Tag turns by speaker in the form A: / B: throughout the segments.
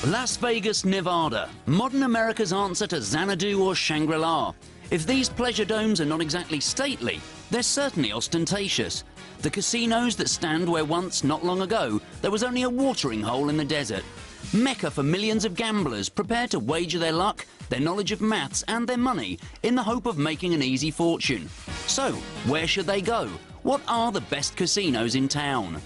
A: Las Vegas, Nevada, modern America's answer to Xanadu or Shangri-La. If these pleasure domes are not exactly stately, they're certainly ostentatious. The casinos that stand where once, not long ago, there was only a watering hole in the desert. Mecca for millions of gamblers prepared to wager their luck, their knowledge of maths and their money in the hope of making an easy fortune. So, where should they go? What are the best casinos in town?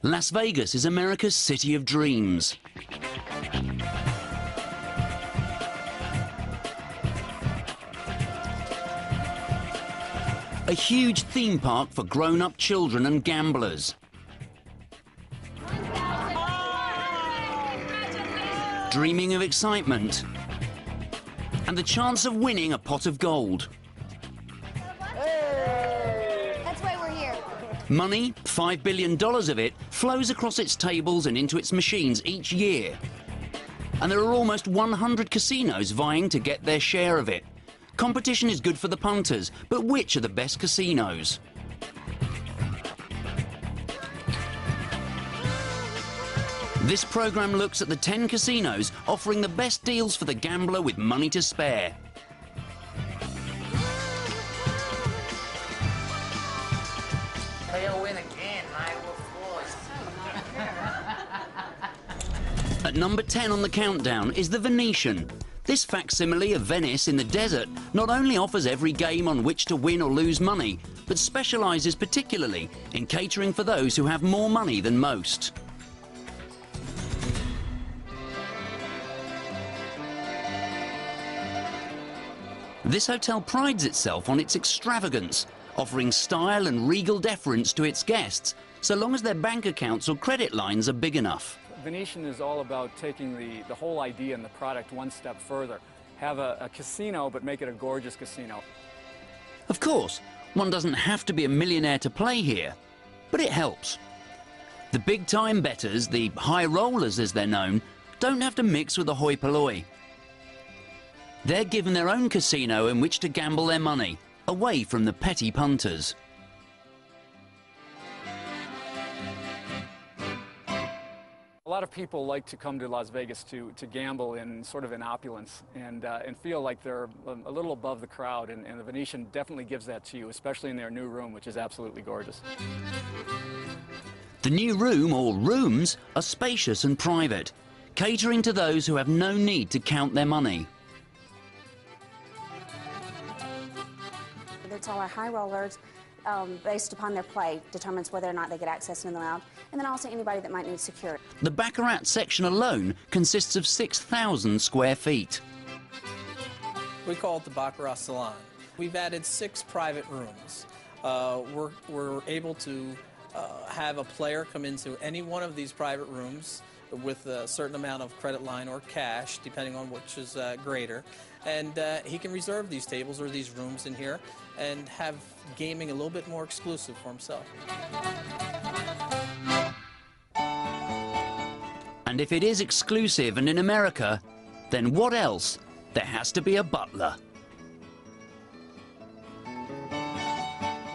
A: Las Vegas is America's city of dreams. A huge theme park for grown-up children and gamblers. Dreaming of excitement and the chance of winning a pot of gold. Money, $5 billion of it, flows across its tables and into its machines each year. And there are almost 100 casinos vying to get their share of it. Competition is good for the punters, but which are the best casinos? This program looks at the 10 casinos offering the best deals for the gambler with money to spare. At number 10 on the countdown is the Venetian. This facsimile of Venice in the desert not only offers every game on which to win or lose money, but specialises particularly in catering for those who have more money than most. This hotel prides itself on its extravagance, offering style and regal deference to its guests, so long as their bank accounts or credit lines are big enough.
B: Venetian is all about taking the whole idea and the product one step further. Have a casino, but make it a gorgeous casino.
A: Of course, one doesn't have to be a millionaire to play here, but it helps. The big-time bettors, the high rollers as they're known, don't have to mix with the hoi polloi. They're given their own casino in which to gamble their money, away from the petty punters.
B: A lot of people like to come to Las Vegas to gamble in sort of in opulence and feel like they're a little above the crowd, and the Venetian definitely gives that to you, especially in their new room, which is absolutely gorgeous.
A: The new room, or rooms, are spacious and private, catering to those who have no need to count their money.
C: It's all our high rollers. Based upon their play, determines whether or not they get access in the lounge, and then also anybody that might need security.
A: The Baccarat section alone consists of 6,000 square feet.
D: We call it the Baccarat Salon. We've added 6 private rooms. We're able to have a player come into any one of these private rooms with a certain amount of credit line or cash, depending on which is greater. And he can reserve these tables or these rooms in here and have gaming a little bit more exclusive for himself.
A: And if it is exclusive and in America, then what else? There has to be a butler.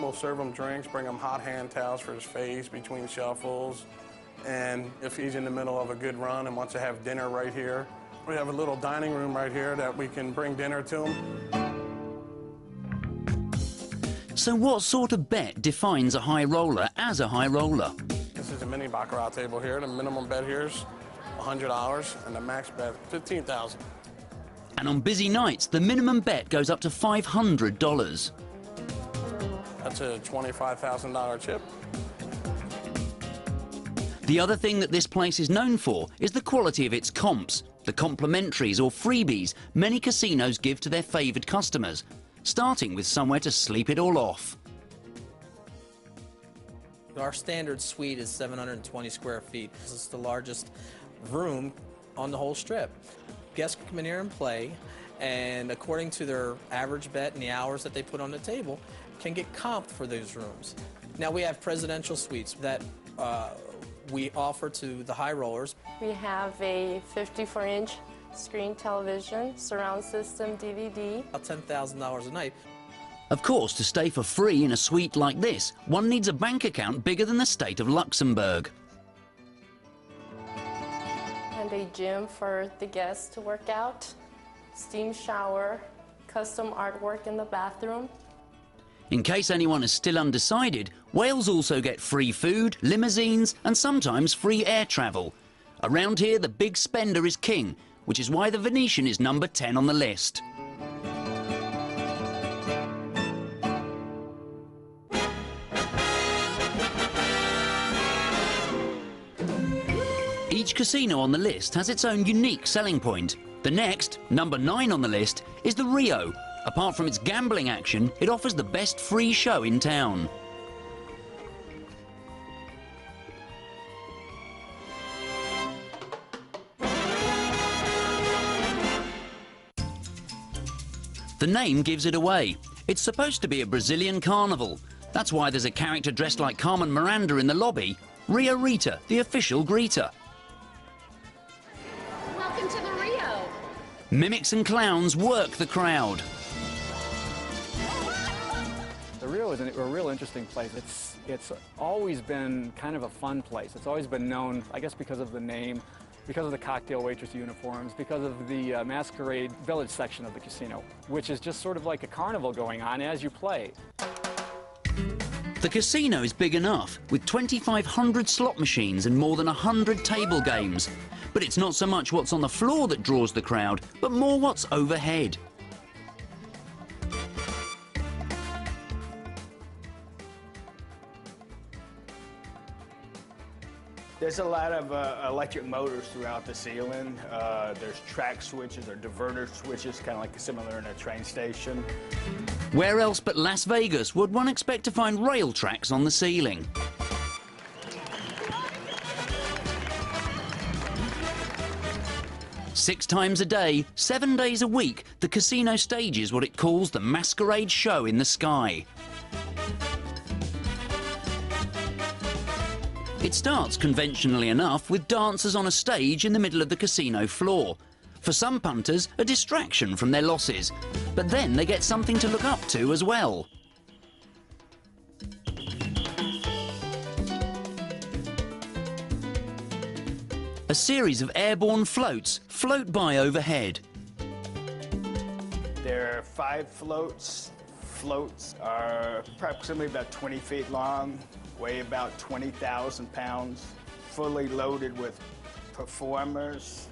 E: We'll serve him drinks, bring him hot hand towels for his face between shuffles. And if he's in the middle of a good run and wants to have dinner right here, we have a little dining room right here that we can bring dinner to him.
A: So what sort of bet defines a high roller as a high roller?
E: This is a mini Baccarat table here. The minimum bet here is $100 and the max bet $15,000.
A: And on busy nights, the minimum bet goes up to $500.
E: That's a $25,000 chip.
A: The other thing that this place is known for is the quality of its comps, the complimentaries or freebies many casinos give to their favoured customers, starting with somewhere to sleep it all off.
D: Our standard suite is 720 square feet. This is the largest room on the whole strip. Guests can come in here and play, and according to their average bet and the hours that they put on the table, can get comped for those rooms. Now we have presidential suites that we offer to the high rollers.
F: We have a 54-inch screen television, surround system DVD.
D: About $10,000 a night.
A: Of course, to stay for free in a suite like this, one needs a bank account bigger than the state of Luxembourg.
F: And a gym for the guests to work out, steam shower, custom artwork in the bathroom.
A: In case anyone is still undecided, Wales also get free food, limousines and sometimes free air travel. Around here, the big spender is king, which is why the Venetian is number 10 on the list. Each casino on the list has its own unique selling point. The next, number 9 on the list, is the Rio. Apart from its gambling action, it offers the best free show in town. The name gives it away. It's supposed to be a Brazilian carnival. That's why there's a character dressed like Carmen Miranda in the lobby, Rio Rita, the official greeter.
G: Welcome to the Rio.
A: Mimics and clowns work the crowd.
B: The Rio is a real interesting place. It's always been kind of a fun place. It's always been known, I guess, because of the name, because of the cocktail waitress uniforms, because of the masquerade village section of the casino, which is just sort of like a carnival going on as you play.
A: The casino is big enough, with 2,500 slot machines and more than 100 table games. But it's not so much what's on the floor that draws the crowd, but more what's overhead.
H: There's a lot of electric motors throughout the ceiling. There's track switches or diverter switches, kind of like similar in a train station.
A: Where else but Las Vegas would one expect to find rail tracks on the ceiling? Six times a day, 7 days a week, the casino stages what it calls the masquerade show in the sky. It starts conventionally enough with dancers on a stage in the middle of the casino floor. For some punters, a distraction from their losses. But then they get something to look up to as well. A series of airborne floats float by overhead.
H: There are 5 floats. Floats are approximately about 20 feet long, weigh about 20,000 pounds, fully loaded with performers,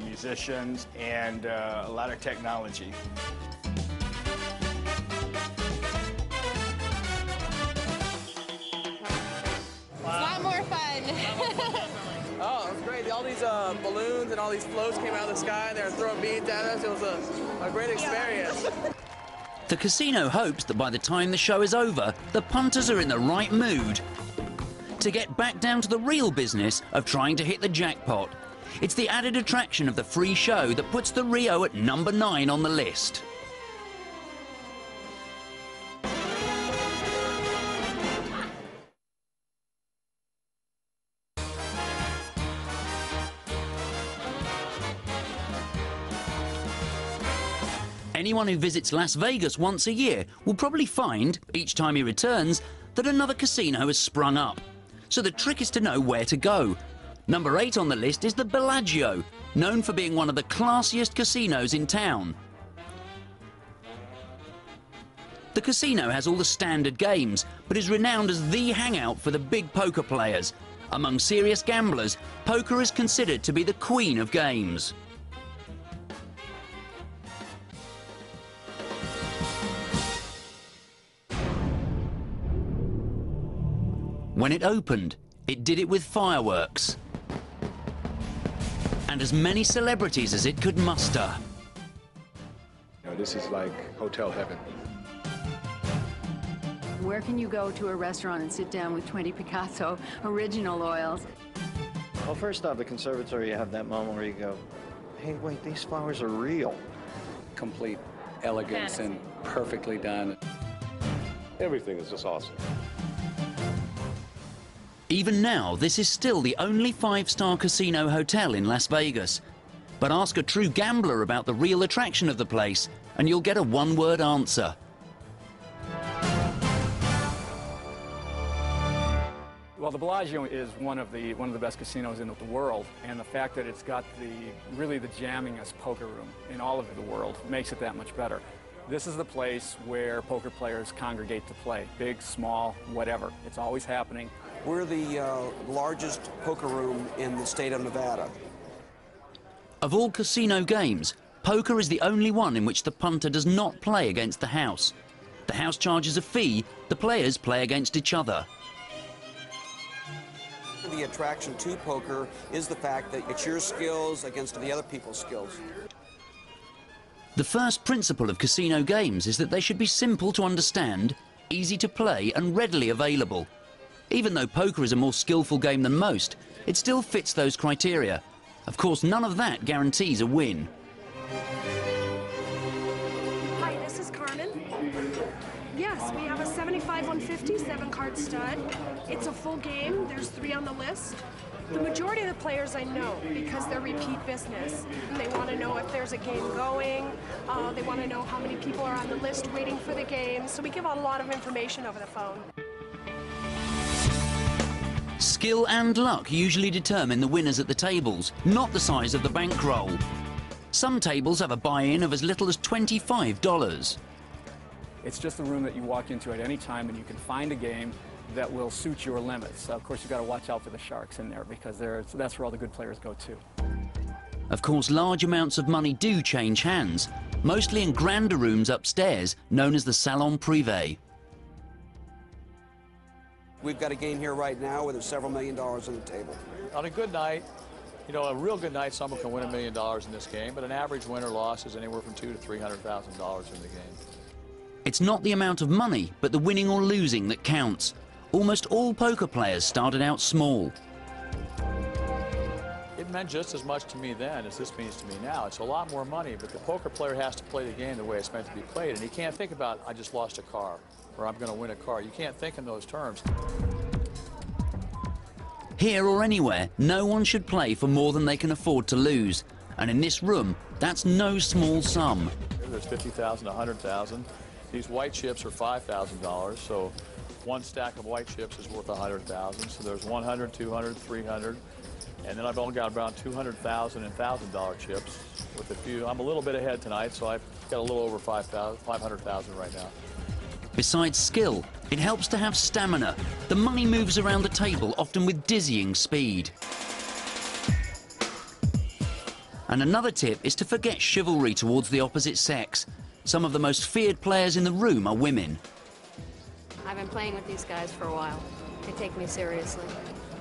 H: musicians, and a lot of technology.
G: Wow. A lot more fun.
D: Oh, it was great. All these balloons and all these floats came out of the sky and they were throwing beads at us. It was a great experience.
A: The casino hopes that by the time the show is over, the punters are in the right mood to get back down to the real business of trying to hit the jackpot. It's the added attraction of the free show that puts the Rio at number 9 on the list. Anyone who visits Las Vegas once a year will probably find, each time he returns, that another casino has sprung up. So the trick is to know where to go. Number 8 on the list is the Bellagio, known for being one of the classiest casinos in town. The casino has all the standard games, but is renowned as the hangout for the big poker players. Among serious gamblers, poker is considered to be the queen of games. When it opened, it did it with fireworks and as many celebrities as it could muster.
I: You know, this is like hotel heaven.
J: Where can you go to a restaurant and sit down with 20 Picasso original oils?
K: Well, first off, the conservatory, you have that moment where you go, hey, wait, these flowers are real.
L: Complete elegance and perfectly done.
I: Everything is just awesome.
A: Even now, this is still the only 5-star casino hotel in Las Vegas. But ask a true gambler about the real attraction of the place, and you'll get a one-word answer.
B: Well, the Bellagio is one of the best casinos in the world, and the fact that it's got really the jammingest poker room in all of the world makes it that much better. This is the place where poker players congregate to play, big, small, whatever. It's always happening.
M: We're the largest poker room in the state of Nevada.
A: Of all casino games, poker is the only one in which the punter does not play against the house. The house charges a fee, the players play against each other.
M: The attraction to poker is the fact that it's your skills against the other people's skills.
A: The first principle of casino games is that they should be simple to understand, easy to play and readily available. Even though poker is a more skillful game than most, it still fits those criteria. Of course, none of that guarantees a win.
N: Hi, this is Carmen. Yes, we have a 75-150 7-card stud. It's a full game. There's 3 on the list. The majority of the players I know because they're repeat business. And they want to know if there's a game going. They want to know how many people are on the list waiting for the game. So we give out a lot of information over the phone.
A: Skill and luck usually determine the winners at the tables, not the size of the bankroll. Some tables have a buy-in of as little as $25.
B: It's just a room that you walk into at any time and you can find a game that will suit your limits. Of course, you've got to watch out for the sharks in there because that's where all the good players go to.
A: Of course, large amounts of money do change hands, mostly in grander rooms upstairs, known as the Salon Privé.
M: We've got a game here right now where there's several $1 million on the table.
L: On a good night, you know, a real good night, someone can win $1 million in this game, but an average win or loss is anywhere from $200,000 to $300,000 in the game.
A: It's not the amount of money, but the winning or losing that counts. Almost all poker players started out small.
L: It meant just as much to me then as this means to me now. It's a lot more money, but the poker player has to play the game the way it's meant to be played, and he can't think about, I just lost a car, or I'm going to win a car. You can't think in those terms.
A: Here or anywhere, no one should play for more than they can afford to lose. And in this room, that's no small sum.
L: There's $50,000, $100,000. These white chips are $5,000, so one stack of white chips is worth $100,000. So there's 100, 200, 300, and then I've only got around 200,000 and $1,000 chips with a few. I'm a little bit ahead tonight, so I've got a little over 500,000 right now.
A: Besides skill, it helps to have stamina. The money moves around the table, often with dizzying speed. And another tip is to forget chivalry towards the opposite sex. Some of the most feared players in the room are women.
O: I've been playing with these guys for a while. They take me seriously.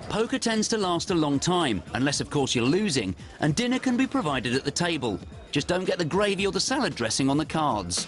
A: Poker tends to last a long time, unless of course you're losing, and dinner can be provided at the table. Just don't get the gravy or the salad dressing on the cards.